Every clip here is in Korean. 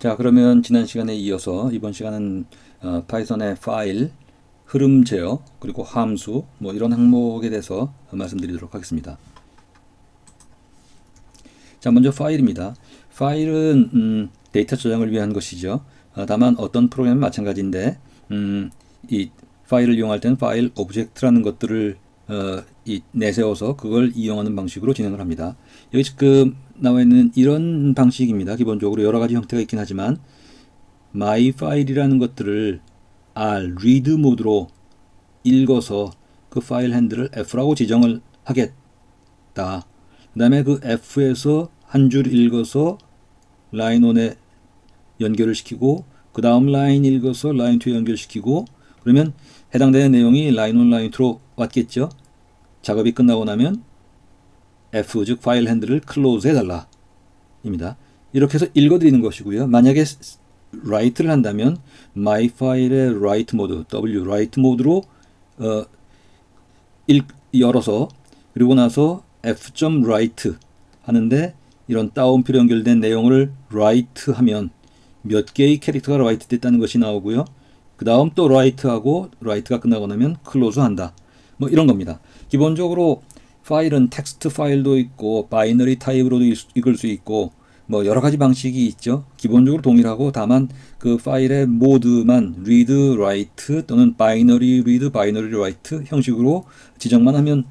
자, 그러면 지난 시간에 이어서 이번 시간은 파이썬의 파일, 흐름 제어, 그리고 함수 뭐 이런 항목에 대해서 말씀드리도록 하겠습니다. 자, 먼저 파일입니다. 파일은 데이터 저장을 위한 것이죠. 다만 어떤 프로그램은 마찬가지인데 이 파일을 이용할 때는 파일 오브젝트라는 것들을 내세워서 그걸 이용하는 방식으로 진행을 합니다. 여기 지금 나와 있는 이런 방식입니다. 기본적으로 여러 가지 형태가 있긴 하지만 my file이라는 것들을 read 모드로 읽어서 그 파일 핸들을 F라고 지정을 하겠다. 그 다음에 그 F에서 한 줄 읽어서 라인 1에 연결을 시키고 그 다음 라인 읽어서 라인 2에 연결시키고 그러면 해당되는 내용이 라인 1, 라인 2로 왔겠죠. 작업이 끝나고 나면 F, 즉 파일 핸들을 클로즈 해달라 입니다. 이렇게 해서 읽어드리는 것이고요. 만약에 write를 한다면 my file의 write 모드, W write 모드로 열어서 그리고 나서 f.write 하는데 이런 따옴표로 연결된 내용을 write 하면 몇 개의 캐릭터가 write 됐다는 것이 나오고요. 그 다음 또 write하고 write가 끝나고 나면 close 한다. 뭐 이런 겁니다. 기본적으로 파일은 텍스트 파일도 있고 바이너리 타입으로도 읽을 수 있고 뭐 여러 가지 방식이 있죠. 기본적으로 동일하고 다만 그 파일의 모드만 read, write 또는 binary read, binary write 형식으로 지정만 하면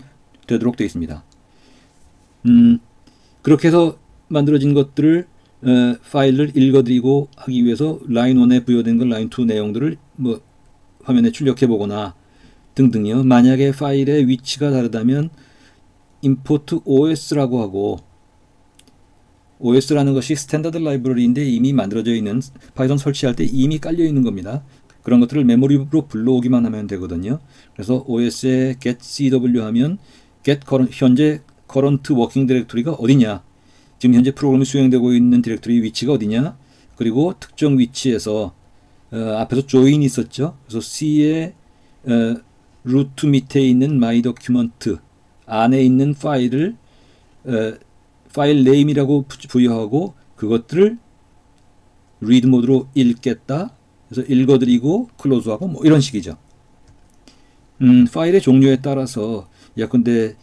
되도록 되어 있습니다. 그렇게 해서 만들어진 것들을 파일을 읽어드리고 하기 위해서 라인 1에 부여된 걸 라인 2 내용들을 뭐 화면에 출력해 보거나 등등요. 만약에 파일의 위치가 다르다면 import os라고 하고 os라는 것이 스탠다드 라이브러리인데 이미 만들어져 있는 파이썬 설치할 때 이미 깔려 있는 겁니다. 그런 것들을 메모리로 불러오기만 하면 되거든요. 그래서 os에 get cw 하면 get 현재 current working directory가 어디냐, 지금 현재 프로그램이 수행되고 있는 디렉토리 위치가 어디냐, 그리고 특정 위치에서 앞에서 join 있었죠. 그래서 c의 루트 밑에 있는 my document 안에 있는 파일을 파일 name이라고 부여하고 그것들을 read 모드로 읽겠다. 그래서 읽어드리고 클로즈하고 뭐 이런 식이죠. 파일의 종류에 따라서 예컨대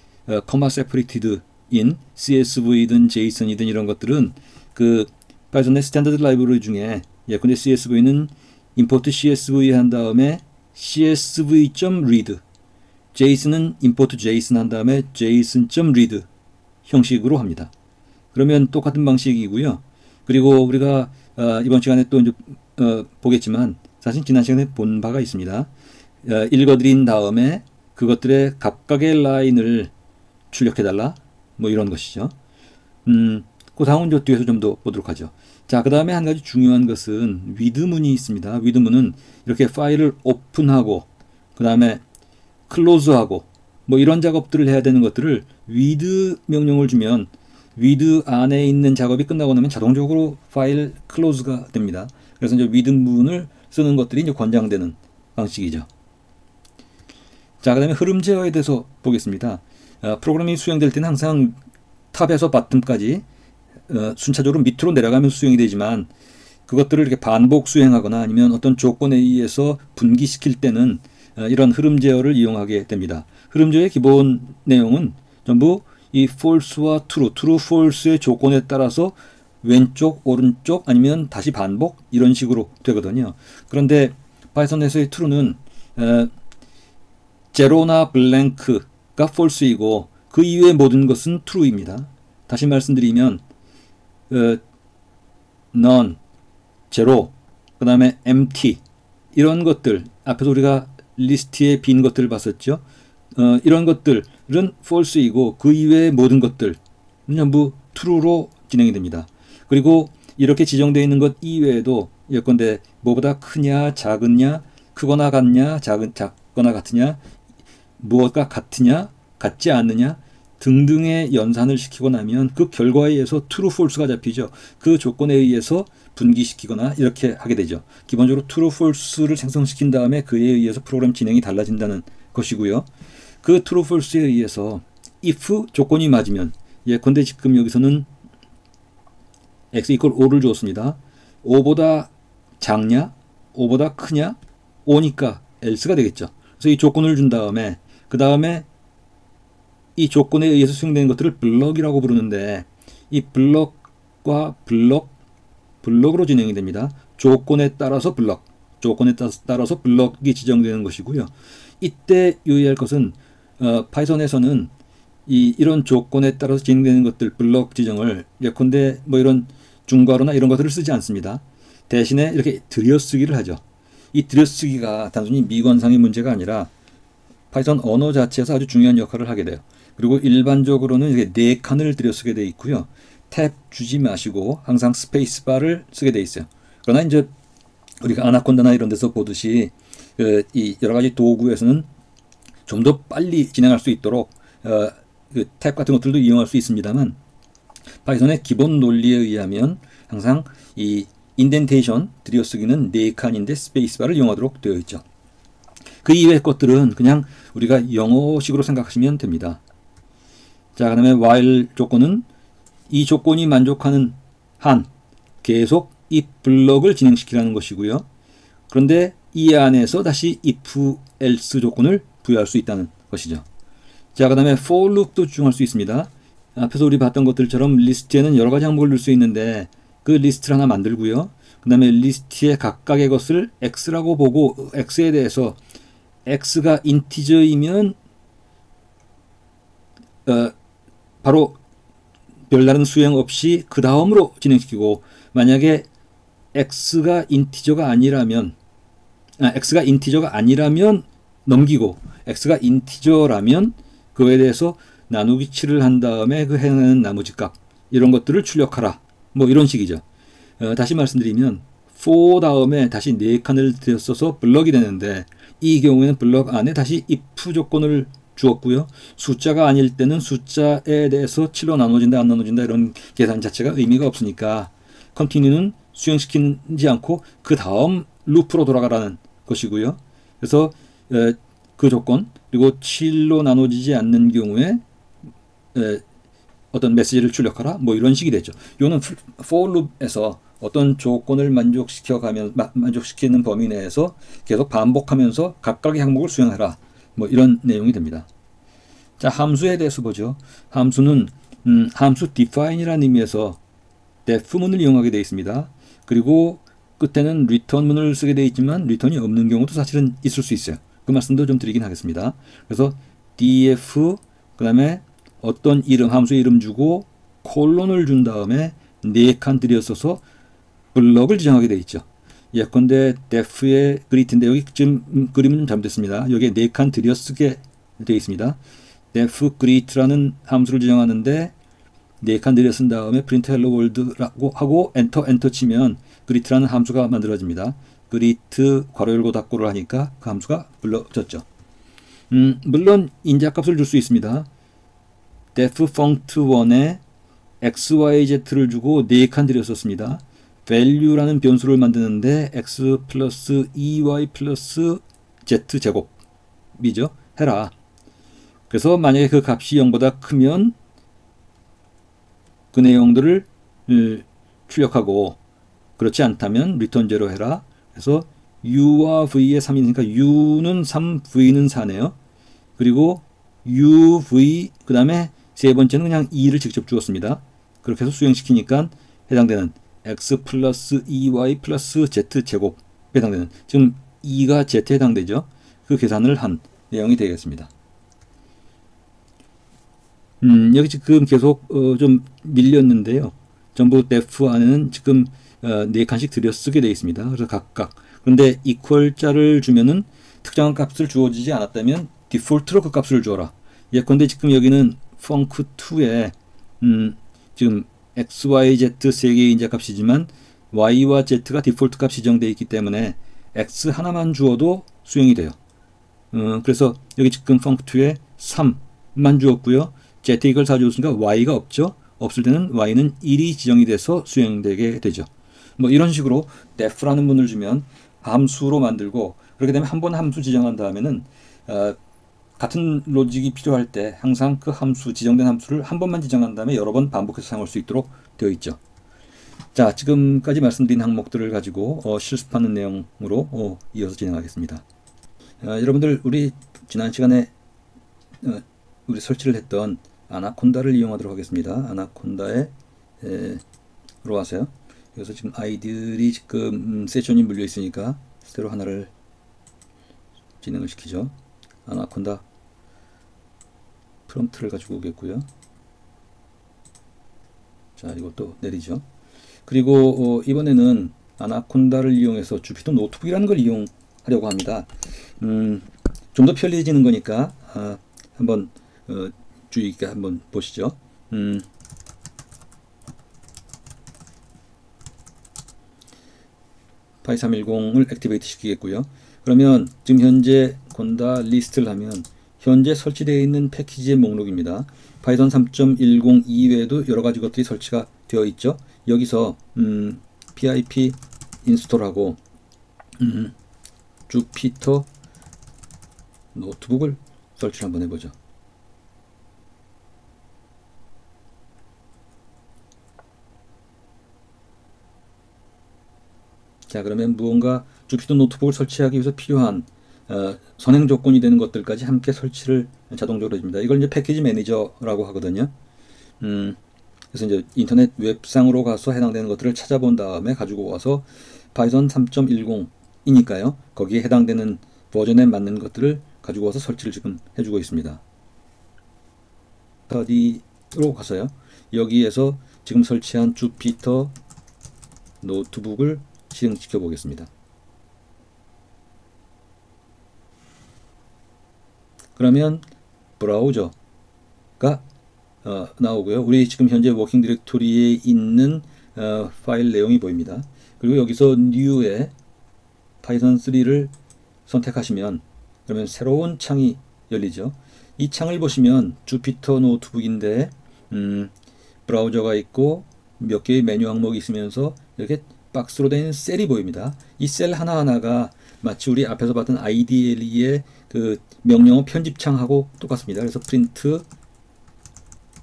comma separated in CSV든 JSON이든 이런 것들은 그 파이썬의 스탠다드 라이브러리 중에 예컨대 CSV는 import CSV 한 다음에 csv.read, JSON은 import JSON 한 다음에 json.read 형식으로 합니다. 그러면 똑같은 방식이고요. 그리고 우리가 이번 시간에 또 이제 보겠지만 사실 지난 시간에 본 바가 있습니다. 읽어드린 다음에 그것들의 각각의 라인을 출력해달라 뭐 이런 것이죠. 그 다음은 저 뒤에서 좀 더 보도록 하죠. 자, 그 다음에 한 가지 중요한 것은 with문이 있습니다. with문은 이렇게 파일을 오픈하고 그 다음에 클로즈하고 뭐 이런 작업들을 해야 되는 것들을 with 명령을 주면 with 안에 있는 작업이 끝나고 나면 자동적으로 파일 클로즈가 됩니다. 그래서 이제 with 문을 쓰는 것들이 이제 권장되는 방식이죠. 자, 그 다음에 흐름 제어에 대해서 보겠습니다. 프로그램이 수행될 때는 항상 탑에서 바텀까지 순차적으로 밑으로 내려가면서 수행이 되지만 그것들을 이렇게 반복 수행하거나 아니면 어떤 조건에 의해서 분기시킬 때는 이런 흐름 제어를 이용하게 됩니다. 흐름 제어의 기본 내용은 전부 이 false와 true, false의 조건에 따라서 왼쪽, 오른쪽 아니면 다시 반복 이런 식으로 되거든요. 그런데 파이썬에서의 true는 제로나 블랭크가 false이고 그 이외의 모든 것은 true입니다. 다시 말씀드리면 none, 제로, 그 다음에 empty 이런 것들 앞에서 우리가 리스트에 빈 것들을 봤었죠. 이런 것들은 false이고 그 이외의 모든 것들은 전부 true로 진행이 됩니다. 그리고 이렇게 지정되어 있는 것 이외에도 예컨대 뭐보다 크냐 작으냐 크거나 같냐 작거나 같으냐 무엇과 같으냐 같지 않느냐 등등의 연산을 시키고 나면 그 결과에 의해서 true, false가 잡히죠. 그 조건에 의해서 분기시키거나 이렇게 하게 되죠. 기본적으로 true, false를 생성시킨 다음에 그에 의해서 프로그램 진행이 달라진다는 것이고요. 그 true, false에 의해서 if 조건이 맞으면 예컨대 지금 여기서는 x equal 5를 주었습니다. 5보다 작냐? 5보다 크냐? 5니까 else가 되겠죠. 그래서 이 조건을 준 다음에 그 다음에 이 조건에 의해서 수행되는 것들을 블럭이라고 부르는데 이 블럭과 블럭으로 진행이 됩니다. 조건에 따라서 조건에 따라서 블럭이 지정되는 것이고요. 이때 유의할 것은 파이썬에서는 이런 조건에 따라서 진행되는 것들 블럭 지정을 예컨대 뭐 이런 중괄호나 이런 것들을 쓰지 않습니다. 대신에 이렇게 들여쓰기를 하죠. 이 들여쓰기가 단순히 미관상의 문제가 아니라 파이썬 언어 자체에서 아주 중요한 역할을 하게 돼요. 그리고 일반적으로는 이렇게 4칸을 들여쓰게 돼 있고요. 탭 주지 마시고 항상 스페이스바를 쓰게 돼 있어요. 그러나 이제 우리가 아나콘다나 이런 데서 보듯이 이 여러 가지 도구에서는 좀 더 빨리 진행할 수 있도록 그 탭 같은 것들도 이용할 수 있습니다만 파이썬의 기본 논리에 의하면 항상 이 인덴테이션 들여쓰기는 4칸인데 스페이스바를 이용하도록 되어 있죠. 그 이외의 것들은 그냥 우리가 영어식으로 생각하시면 됩니다. 자, 그 다음에 while 조건은 이 조건이 만족하는 한 계속 이 블럭을 진행시키라는 것이고요. 그런데 이 안에서 다시 if, else 조건을 부여할 수 있다는 것이죠. 자, 그 다음에 for loop도 주장할 수 있습니다. 앞에서 우리 봤던 것들처럼 리스트에는 여러 가지 항목을 넣을 수 있는데 그 리스트를 하나 만들고요. 그 다음에 리스트의 각각의 것을 x라고 보고 x에 대해서 x가 인티저이면 바로 별다른 수행 없이 그 다음으로 진행시키고 만약에 x가 인티저가 아니라면 넘기고 x가 인티저라면 그에 대해서 나누기 7을 한 다음에 그 해당하는 나머지 값 이런 것들을 출력하라. 뭐 이런 식이죠. 다시 말씀드리면 for 다음에 다시 4칸을 들여써서 블럭이 되는데 이 경우에는 블럭 안에 다시 if 조건을 주었고요. 숫자가 아닐 때는 숫자에 대해서 7로 나눠진다 안 나눠진다 이런 계산 자체가 의미가 없으니까 continue는 수행시키지 않고 그 다음 루프로 돌아가라는 것이고요. 그래서 그 조건 그리고 7로 나눠지지 않는 경우에 어떤 메시지를 출력하라 뭐 이런 식이 되죠. 이거는 for loop에서 어떤 조건을 만족시키는 범위 내에서 계속 반복하면서 각각의 항목을 수행하라 뭐 이런 내용이 됩니다. 자, 함수에 대해서 보죠. 함수는 함수 define이라는 의미에서 def문을 이용하게 되어 있습니다. 그리고 끝에는 return문을 쓰게 되어 있지만 return이 없는 경우도 사실은 있을 수 있어요. 그 말씀도 좀 드리긴 하겠습니다. 그래서 def 그 다음에 어떤 이름 함수의 이름 주고 콜론을 준 다음에 4칸 들여써서 블럭을 지정하게 되어 있죠. 예컨대 def의 greet인데 여기 지금 그림은 좀 잘못됐습니다. 여기에 4칸 들여쓰게 되어 있습니다. def greet라는 함수를 지정하는데 4칸 들여쓴 다음에 print hello world라고 하고 엔터 치면 greet라는 함수가 만들어집니다. greet 괄호 열고 닫고를 하니까 그 함수가 불러졌죠. 물론 인자값을 줄 수 있습니다. def funct1에 xyz를 주고 4칸 들였었습니다. value라는 변수를 만드는데 x 플러스 2y 플러스 z 제곱이죠. 해라. 그래서 만약에 그 값이 0보다 크면 그 내용들을 출력하고 그렇지 않다면 return 0 해라. 그래서 u와 v의 3이니까 u는 3, v는 4네요. 그리고 uv 그 다음에 세 번째는 그냥 2를 직접 주었습니다. 그렇게 해서 수행시키니까 해당되는 x 플러스 2y 플러스 z 제곱에 해당되는 지금 2가 z에 해당되죠. 그 계산을 한 내용이 되겠습니다. 여기 지금 계속 좀 밀렸는데요. 전부 def 안에는 지금 4칸씩 들여쓰게 되어 있습니다. 그래서 각각 그런데 equal자를 주면은 특정한 값을 주어지지 않았다면 디폴트로 그 값을 주어라. 예컨대 지금 여기는 func2에 지금 x, y, z 3개의 인자값이지만 y와 z가 디폴트 값이 지정되어 있기 때문에 x 하나만 주어도 수행이 돼요. 그래서 여기 지금 func2에 3만 주었고요. z 이걸 4 주었으니까 y가 없죠. 없을 때는 y는 1이 지정이 돼서 수행되게 되죠. 뭐 이런 식으로 def라는 문을 주면 함수로 만들고 그렇게 되면 한 번 함수 지정한 다음에는 같은 로직이 필요할 때 항상 그 함수 지정된 함수를 한 번만 지정한 다음에 여러 번 반복해서 사용할 수 있도록 되어 있죠. 자, 지금까지 말씀드린 항목들을 가지고 실습하는 내용으로 이어서 진행하겠습니다. 여러분들, 우리 지난 시간에 우리 설치를 했던 아나콘다를 이용하도록 하겠습니다. 아나콘다에 들어와서요. 여기서 지금 아이들이 지금 세션이 물려 있으니까 새로 하나를 진행을 시키죠. 아나콘다 프롬프트를 가지고 오겠고요. 자, 이것도 내리죠. 그리고 이번에는 아나콘다를 이용해서 주피터 노트북이라는 걸 이용하려고 합니다. 좀 더 편리해지는 거니까 한번 주의 있게 한번 보시죠. 파이 310을 액티베이트 시키겠고요. 그러면 지금 현재 콘다 리스트를 하면 현재 설치되어 있는 패키지의 목록입니다. 파이썬 3.10 이외에도 여러 가지 것들이 설치가 되어 있죠. 여기서 pip 인스톨하고 주피터 노트북을 설치를 한번 해보죠. 자, 그러면 무언가 주피터 노트북을 설치하기 위해서 필요한 선행 조건이 되는 것들까지 함께 설치를 자동적으로 해줍니다. 이걸 이제 패키지 매니저라고 하거든요. 그래서 이제 인터넷 웹상으로 가서 해당되는 것들을 찾아본 다음에 가지고 와서 파이썬 3.10이니까요. 거기에 해당되는 버전에 맞는 것들을 가지고 와서 설치를 지금 해주고 있습니다. 스터디로 가서요. 여기에서 지금 설치한 주피터 노트북을 실행시켜 보겠습니다. 그러면 브라우저가 나오고요. 우리 지금 현재 워킹 디렉토리에 있는 파일 내용이 보입니다. 그리고 여기서 New에 파이썬 3를 선택하시면 그러면 새로운 창이 열리죠. 이 창을 보시면 주피터 노트북인데 브라우저가 있고 몇 개의 메뉴 항목이 있으면서 이렇게 박스로 된 셀이 보입니다. 이 셀 하나하나가 마치 우리 앞에서 봤던 IDLE의 그 명령어 편집창하고 똑같습니다. 그래서 프린트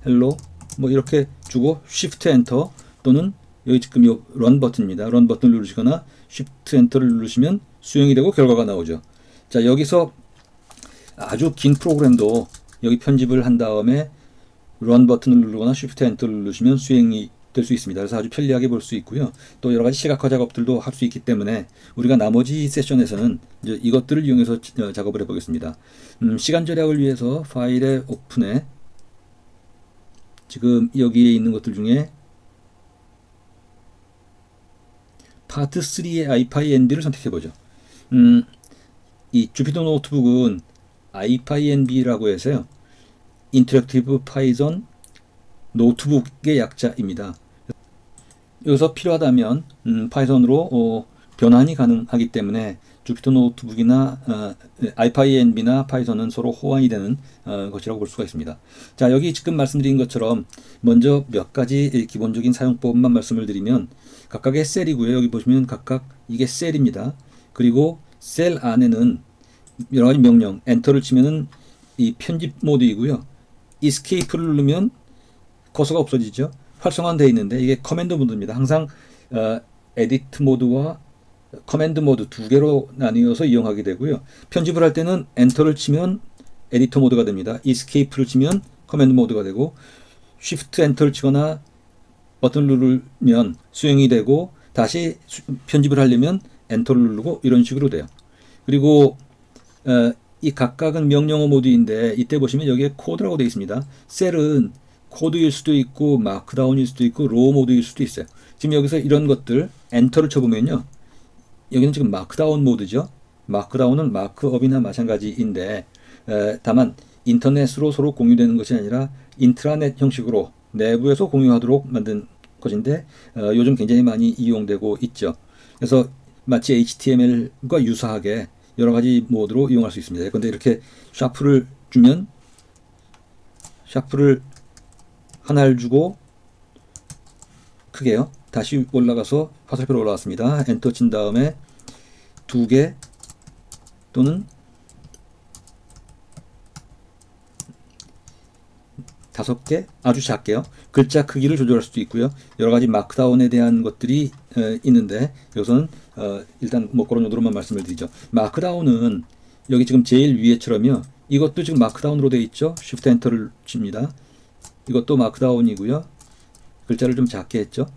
헬로 뭐 이렇게 주고 쉬프트 엔터 또는 여기 지금 요 런 버튼입니다. 런 버튼을 누르시거나 쉬프트 엔터를 누르시면 수행이 되고 결과가 나오죠. 자, 여기서 아주 긴 프로그램도 여기 편집을 한 다음에 런 버튼을 누르거나 쉬프트 엔터를 누르시면 수행이 될 수 있습니다. 그래서 아주 편리하게 볼 수 있고요. 또 여러 가지 시각화 작업들도 할 수 있기 때문에 우리가 나머지 세션에서는 이제 이것들을 이용해서 작업을 해보겠습니다. 시간 절약을 위해서 파일의 오픈에 지금 여기에 있는 것들 중에 파트 3의 IPyNB를 선택해보죠. 이 주피터 노트북은 IPyNB라고 해서요. 인터랙티브 파이썬 노트북의 약자입니다. 여기서 필요하다면 파이썬으로 변환이 가능하기 때문에 주피터 노트북이나 IPyNB나 파이썬은 서로 호환이 되는 것이라고 볼 수가 있습니다. 자, 여기 지금 말씀드린 것처럼 먼저 몇 가지 기본적인 사용법만 말씀을 드리면 각각의 셀이고요. 여기 보시면 각각 이게 셀입니다. 그리고 셀 안에는 여러 가지 명령, 엔터를 치면은 이 편집 모드이고요. Escape를 누르면 커서가 없어지죠. 활성화되어 있는데 이게 커맨드 모드입니다. 항상 에디트 모드와 커맨드 모드 두 개로 나뉘어서 이용하게 되고요. 편집을 할 때는 엔터를 치면 에디터 모드가 됩니다. Escape를 치면 커맨드 모드가 되고 Shift 엔터를 치거나 버튼을 누르면 수행이 되고 다시 편집을 하려면 엔터를 누르고 이런 식으로 돼요. 그리고 이 각각은 명령어 모드인데 이때 보시면 여기에 코드라고 되어 있습니다. 셀은 코드일 수도 있고 마크다운일 수도 있고 로우 모드일 수도 있어요. 지금 여기서 이런 것들 엔터를 쳐보면요. 여기는 지금 마크다운 모드죠. 마크다운은 마크업이나 마찬가지인데 다만 인터넷으로 서로 공유되는 것이 아니라 인트라넷 형식으로 내부에서 공유하도록 만든 것인데 요즘 굉장히 많이 이용되고 있죠. 그래서 마치 HTML과 유사하게 여러 가지 모드로 이용할 수 있습니다. 그런데 이렇게 샤프를 주면 샤프를 하나를 주고 크게요. 다시 올라가서 화살표로 올라왔습니다. 엔터 친 다음에 두 개 또는 5개 아주 작게요. 글자 크기를 조절할 수도 있고요. 여러 가지 마크다운에 대한 것들이 있는데 여기서는 일단 뭐 그런 정도로만 말씀을 드리죠. 마크다운은 여기 지금 제일 위에처럼요. 이것도 지금 마크다운으로 되어 있죠. Shift 엔터를 칩니다. 이것도 마크다운이고요. 글자를 좀 작게 했죠.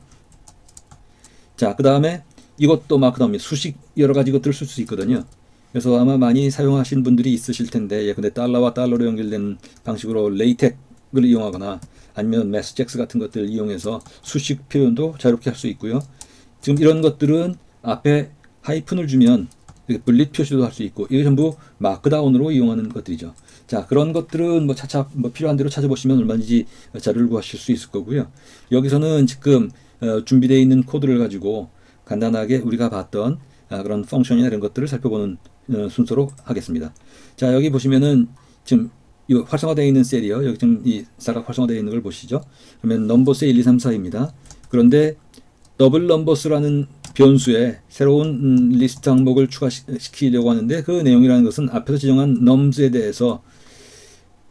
자, 그 다음에 이것도 마크다운입니다. 수식 여러 가지 것들을 쓸 수 있거든요. 그래서 아마 많이 사용하신 분들이 있으실 텐데 예컨대 달러와 달러로 연결된 방식으로 레이텍을 이용하거나 아니면 매스잭스 같은 것들을 이용해서 수식 표현도 자유롭게 할 수 있고요. 지금 이런 것들은 앞에 하이픈을 주면 이렇게 분릿 표시도 할 수 있고 이게 전부 마크다운으로 이용하는 것들이죠. 자, 그런 것들은 뭐 차차 뭐 필요한 대로 찾아보시면 얼마든지 자료를 구하실 수 있을 거고요. 여기서는 지금 준비되어 있는 코드를 가지고 간단하게 우리가 봤던 그런 펑션이나 이런 것들을 살펴보는 순서로 하겠습니다. 자, 여기 보시면은 지금 이 활성화되어 있는 셀이요. 여기 지금 이 사각 활성화되어 있는 걸 보시죠. 그러면 넘버스 1, 2, 3, 4입니다. 그런데 더블 넘버스라는 변수에 새로운 리스트 항목을 추가시키려고 하는데 그 내용이라는 것은 앞에서 지정한 nums에 대해서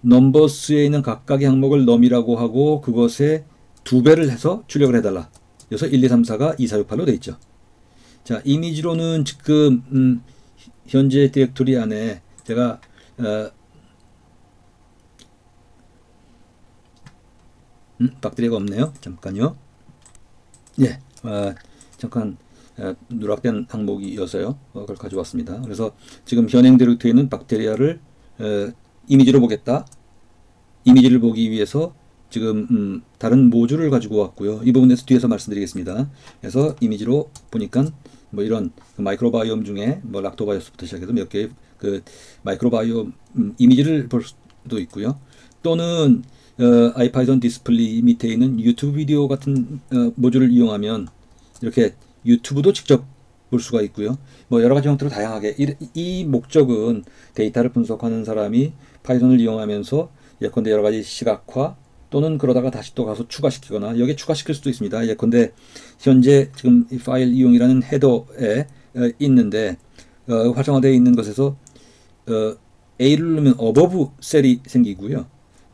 넘버스에 있는 각각의 항목을 num이라고 하고 그것에 2배를 해서 출력을 해달라. 그래서 1, 2, 3, 4가 2, 4, 6, 8로 되어 있죠. 자, 이미지로는 지금 현재 디렉토리 안에 제가 박테리아가 없네요. 잠깐요. 예, 잠깐 누락된 항목이어서요. 그걸 가져왔습니다. 그래서 지금 현행 디렉토리에 있는 박테리아를 이미지로 보겠다. 이미지를 보기 위해서 지금 다른 모듈을 가지고 왔고요. 이 부분에서 뒤에서 말씀드리겠습니다. 그래서 이미지로 보니까 뭐 이런 마이크로바이옴 중에 뭐 락토바이오스부터 시작해서 몇 개의 그 마이크로바이옴 이미지를 볼 수도 있고요. 또는 아이파이썬 디스플레이 밑에 있는 유튜브 비디오 같은 모듈을 이용하면 이렇게 유튜브도 직접 볼 수가 있고요. 뭐 여러 가지 형태로 다양하게 이 목적은 데이터를 분석하는 사람이 파이썬을 이용하면서 예컨대 여러 가지 시각화 또는 그러다가 다시 또 가서 추가시키거나 여기에 추가시킬 수도 있습니다. 예컨대 현재 지금 이 파일 이용이라는 헤더에 있는데 활성화되어 있는 것에서 A를 누르면 above 셀이 생기고요.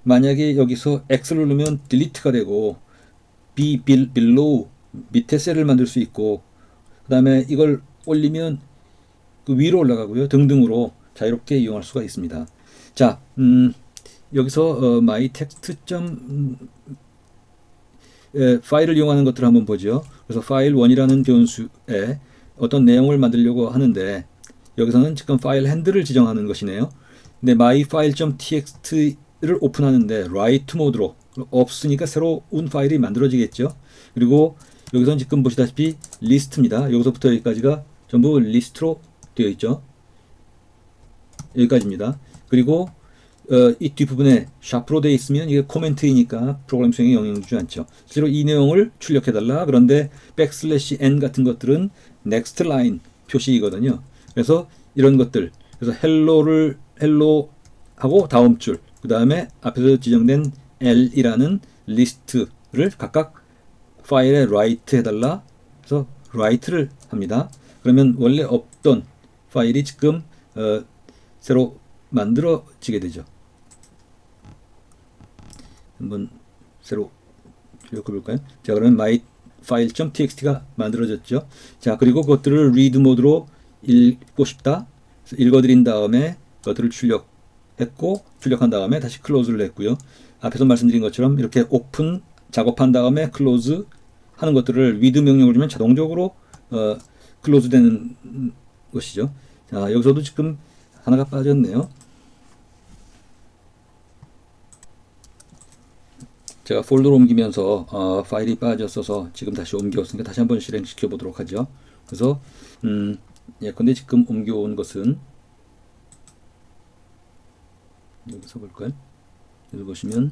만약에 여기서 X를 누르면 delete가 되고 B, below 밑에 셀을 만들 수 있고 그 다음에 이걸 올리면 그 위로 올라가고요. 등등으로 자유롭게 이용할 수가 있습니다. 자, 여기서 my text 파일을 이용하는 것들을 한번 보죠. 그래서 파일 1이라는 변수에 어떤 내용을 만들려고 하는데 여기서는 지금 파일 핸들을 지정하는 것이네요. 근데 myfile.txt를 오픈하는데 write 모드로 없으니까 새로운 파일이 만들어지겠죠. 그리고 여기서는 지금 보시다시피 리스트입니다. 여기서부터 여기까지가 전부 리스트로 되어 있죠. 여기까지입니다. 그리고 이 뒷부분에 샤프로 되어 있으면 이게 코멘트이니까 프로그램 수행에 영향을 주지 않죠. 실제로 이 내용을 출력해달라. 그런데 \n 같은 것들은 next line 표시이거든요. 그래서 이런 것들, 그래서 hello 하고 다음 줄, 그 다음에 앞에서 지정된 L이라는 리스트를 각각 파일에 write 해달라. 그래서 write를 합니다. 그러면 원래 없던 파일이 지금 새로 만들어지게 되죠. 한번 새로 읽어볼까요? 자, 그러면 myfile.txt가 만들어졌죠. 자, 그리고 그것들을 read 모드로 읽고 싶다. 읽어드린 다음에 그것들을 출력한 다음에 다시 close를 했고요. 앞에서 말씀드린 것처럼 이렇게 open 작업한 다음에 close 하는 것들을 with 명령을 주면 자동적으로 close 되는 것이죠. 자, 여기서도 지금 하나가 빠졌네요. 제가 폴더로 옮기면서 파일이 빠졌어서 지금 다시 옮겨왔으니까 다시 한번 실행시켜 보도록 하죠. 그래서 예컨대 지금 옮겨온 것은 여기서 볼까요? 여기 보시면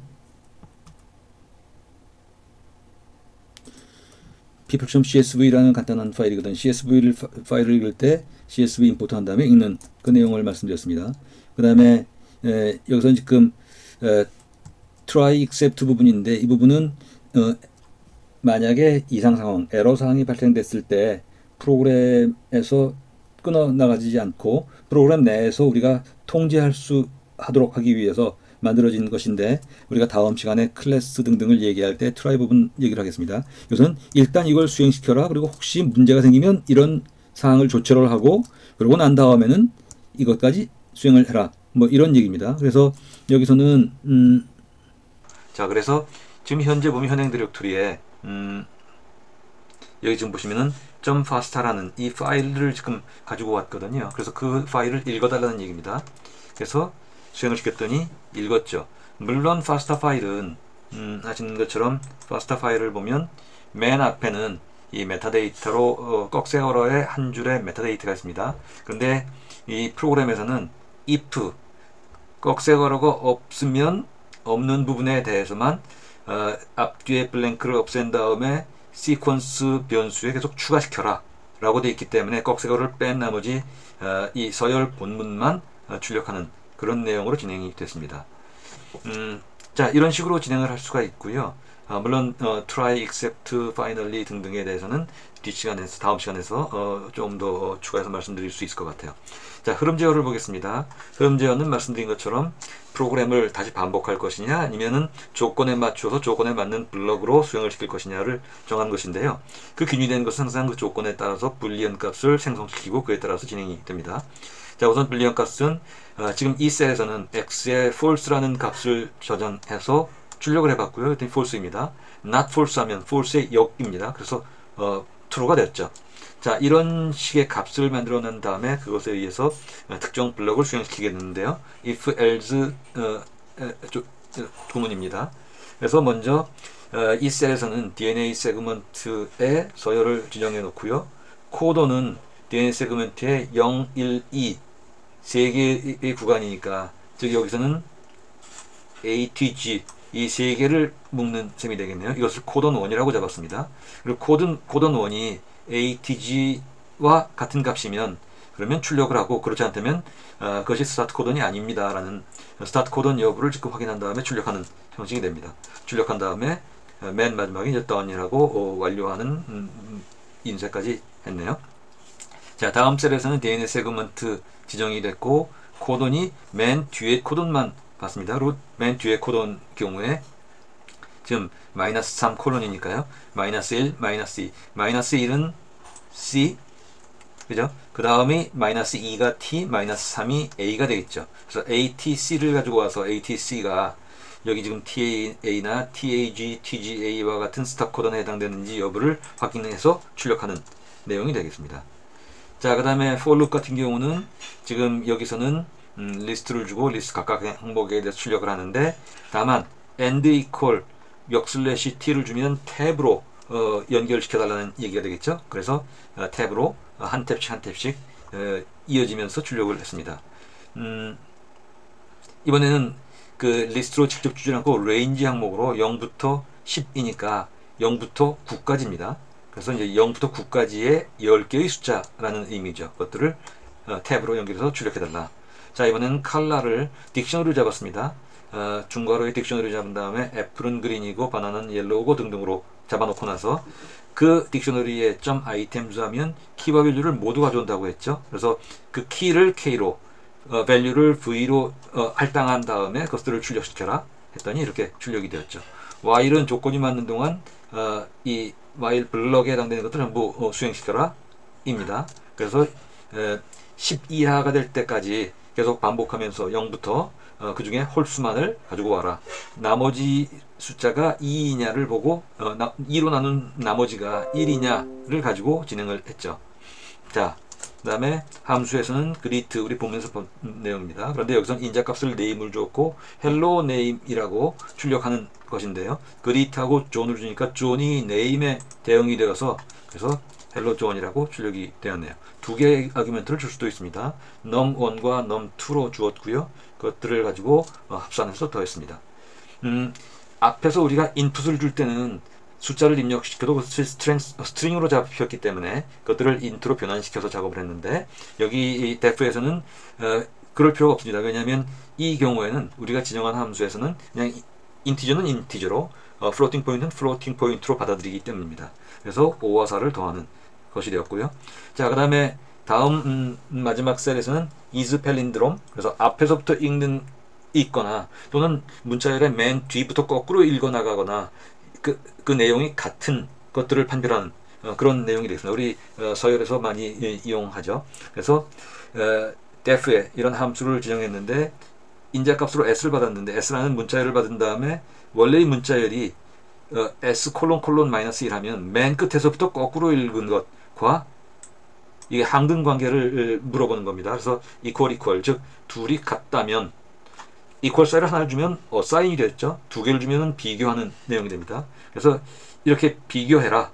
people.csv라는 간단한 파일이거든요. 파일을 읽을 때 csv 임포트 한 다음에 읽는 그 내용을 말씀드렸습니다. 그 다음에 여기서는 지금 try except 부분인데 이 부분은 만약에 이상 상황, 에러 사항이 발생됐을 때 프로그램에서 끊어 나가지 않고 프로그램 내에서 우리가 통제할 수 하도록 하기 위해서 만들어진 것인데 우리가 다음 시간에 클래스 등등을 얘기할 때 트라이 부분 얘기를 하겠습니다. 이것은 일단 이걸 수행시켜라. 그리고 혹시 문제가 생기면 이런 사항을 조처를 하고 그러고 난 다음에는 이것까지 수행을 해라. 뭐 이런 얘기입니다. 그래서 여기서는 자, 그래서 지금 현재 보면 현행 디렉토리에 여기 지금 보시면은 .fasta라는 이 파일을 지금 가지고 왔거든요. 그래서 그 파일을 읽어달라는 얘기입니다. 그래서 수행을 시켰더니 읽었죠. 물론 fasta 파일은 하시는 것처럼 fasta 파일을 보면 맨 앞에는 이 메타데이터로 꺽쇠어로의 한 줄의 메타데이터가 있습니다. 그런데 이 프로그램에서는 if 꺽쇠어로가 없으면 없는 부분에 대해서만 앞뒤에 블랭크를 없앤 다음에 시퀀스 변수에 계속 추가시켜라 라고 되어 있기 때문에 꺽쇠어를 뺀 나머지 이 서열 본문만 출력하는 그런 내용으로 진행이 됐습니다. 자, 이런 식으로 진행을 할 수가 있고요. 물론 try, except, finally 등등에 대해서는 뒷시간에서 다음 시간에서 좀 더 추가해서 말씀드릴 수 있을 것 같아요. 자, 흐름 제어를 보겠습니다. 흐름 제어는 말씀드린 것처럼 프로그램을 다시 반복할 것이냐 아니면은 조건에 맞춰서 조건에 맞는 블럭으로 수행을 시킬 것이냐를 정한 것인데요. 그 기준이 되는 것은 항상 그 조건에 따라서 불리언 값을 생성시키고 그에 따라서 진행이 됩니다. 자, 우선 불리언 값은 지금 이 셀에서는 x에 false라는 값을 저장해서 출력을 해봤고요. 그랬더니 false입니다. not false 하면 false의 역입니다. 그래서 true가 됐죠. 자, 이런 식의 값을 만들어 낸 다음에 그것에 의해서 특정 블럭을 수행시키겠는데요. if else 구문입니다. 그래서 먼저 이 셀에서는 DNA 세그먼트의 서열을 지정해 놓고요. 코드는 DNA 세그먼트의 0, 1, 2 세 개의 구간이니까 즉 여기서는 ATG 이 세 개를 묶는 셈이 되겠네요. 이것을 코던 1이라고 잡았습니다. 그리고 코던 1이 ATG와 같은 값이면 그러면 출력을 하고 그렇지 않다면 그것이 스타트 코던이 아닙니다 라는 스타트 코던 여부를 지금 확인한 다음에 출력하는 형식이 됩니다. 출력한 다음에 맨 마지막에 이제 done이라고 완료하는 인쇄까지 했네요. 자, 다음 셀에서는 DNA 세그먼트 지정이 됐고 코돈이 맨 뒤에 코돈만 봤습니다. 그리고 맨 뒤에 코돈 경우에 지금 마이너스 3 콜론이니까요. 마이너스 1, 마이너스 2. 마이너스 1은 C, 그죠? 그 다음에 마이너스 2가 T, 마이너스 3이 A가 되겠죠. 그래서 ATC를 가지고 와서 ATC가 여기 지금 TA나 TAG, TGA와 같은 스탑 코던에 해당되는지 여부를 확인해서 출력하는 내용이 되겠습니다. 자, 그 다음에 for loop 같은 경우는 지금 여기서는 리스트를 주고 리스트 각각 항목에 대해서 출력을 하는데 다만 and equal 역슬래시 t를 주면 탭으로 연결시켜 달라는 얘기가 되겠죠. 그래서 탭으로 한 탭씩 한 탭씩 이어지면서 출력을 했습니다. 이번에는 그 리스트로 직접 주지 않고 레인지 항목으로 0부터 10이니까 0부터 9까지입니다. 그래서 이제 0부터 9까지의 10개의 숫자라는 의미죠. 그것들을 탭으로 연결해서 출력해달라. 자, 이번에는 컬러를 딕셔너리를 잡았습니다. 중괄호의 딕셔너리 잡은 다음에 애플은 그린이고 바나나는 옐로우고 등등으로 잡아놓고 나서 그 딕셔너리에 점 아이템즈 하면 키와 밸류를 모두 가져온다고 했죠. 그래서 그 키를 K로 밸류를 V로 할당한 다음에 그것들을 출력시켜라 했더니 이렇게 출력이 되었죠. while은 조건이 맞는 동안 이 while 블럭에 해당되는 것들을 전부 수행시켜라 입니다. 그래서 10 이하가 될 때까지 계속 반복하면서 0부터 그 중에 홀수만을 가지고 와라. 나머지 숫자가 2이냐를 보고 2로 나눈 나머지가 1이냐를 가지고 진행을 했죠. 자, 그 다음에 함수에서는 greet 우리 보면서 본 내용입니다. 그런데 여기서는 인자값을 name을 줬고 hello name이라고 출력하는 것인데요. greet하고 john을 주니까 john이 name에 대응이 되어서 그래서 hello john이라고 출력이 되었네요. 두 개의 아규멘트를 줄 수도 있습니다. num1과 num2로 주었고요. 그것들을 가지고 합산해서 더했습니다. 앞에서 우리가 인풋을 줄 때는 숫자를 입력시켜도 스트링으로 잡혔기 때문에 그것들을 인트로 변환시켜서 작업을 했는데 여기 def에서는 그럴 필요가 없습니다. 왜냐하면 이 경우에는 우리가 지정한 함수에서는 그냥 인티저는 인티저로 플로팅 포인트는 플로팅 포인트로 받아들이기 때문입니다. 그래서 5와 4를 더하는 것이 되었고요. 자, 그 다음에 다음 마지막 셀에서는 is palindrome 그래서 앞에서부터 읽는 있거나 또는 문자열의 맨 뒤부터 거꾸로 읽어 나가거나 그 내용이 같은 것들을 판별하는 그런 내용이 되겠습니다. 우리 서열에서 많이 이용하죠. 그래서 def에 이런 함수를 지정했는데 인자값으로 s를 받았는데 s라는 문자열을 받은 다음에 원래의 문자열이 s 콜론 마이너스 1하면 맨 끝에서부터 거꾸로 읽은 것과 이게 항등 관계를 물어보는 겁니다. 그래서 equal 즉 둘이 같다면 equal 사인을 하나를 주면 사인이 됐죠. 두 개를 주면 비교하는 내용이 됩니다. 그래서 이렇게 비교해라.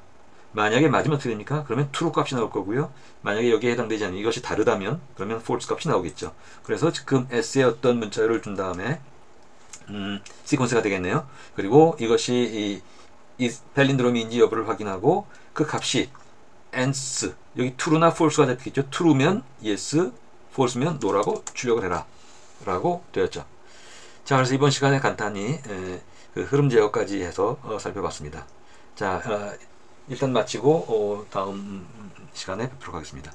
만약에 맞으면 어떻게 됩니까? 그러면 true 값이 나올 거고요. 만약에 여기에 해당되지 않는 이것이 다르다면 그러면 false 값이 나오겠죠. 그래서 지금 s의 어떤 문자열을 준 다음에 시퀀스가 되겠네요. 그리고 이것이 이 팔린드롬인지 여부를 확인하고 그 값이 nth 여기 true나 false가 잡히겠죠. true면 yes, false면 no라고 출력을 해라 라고 되었죠. 자, 그래서 이번 시간에 간단히 그 흐름 제어까지 해서 살펴봤습니다. 자, 일단 마치고 다음 시간에 뵙도록 하겠습니다.